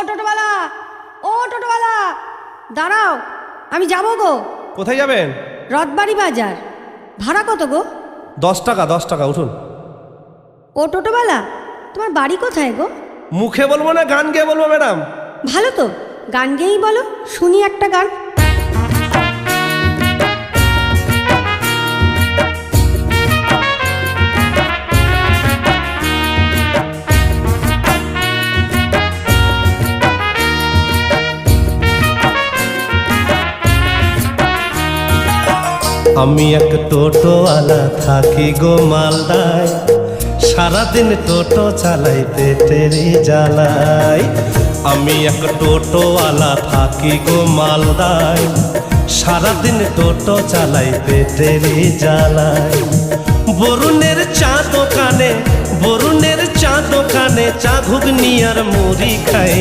টোটোওয়ালা, ও টোটোওয়ালা, দাঁড়াও, আমি যাবো গো। কোথায় যাবেন? রথবাড়ি বাজার। ভাড়া কত গো? 10 টাকা, 10 টাকা, উঠুন। ও টোটোওয়ালা, তোমার বাড়ি কোথায় গো? মুখে বলবো না গান গেয়ে বলবো ম্যাডাম? ভালো তো, গান গেয়েই বলো, শুনি একটা গান। আমি এক টোটোওয়ালা থাকি গো মালদায়, সারাদিন টোটো চালাই পেটের জ্বালাই। আমি এক টোটোওয়ালা থাকি গো মালদায়, সারাদিন টোটো চালাই পেটের জ্বালাই। বরুণের চা দোকানে, বরুণের চা দোকানে চা ঘুগনি আর মুড়ি খাই।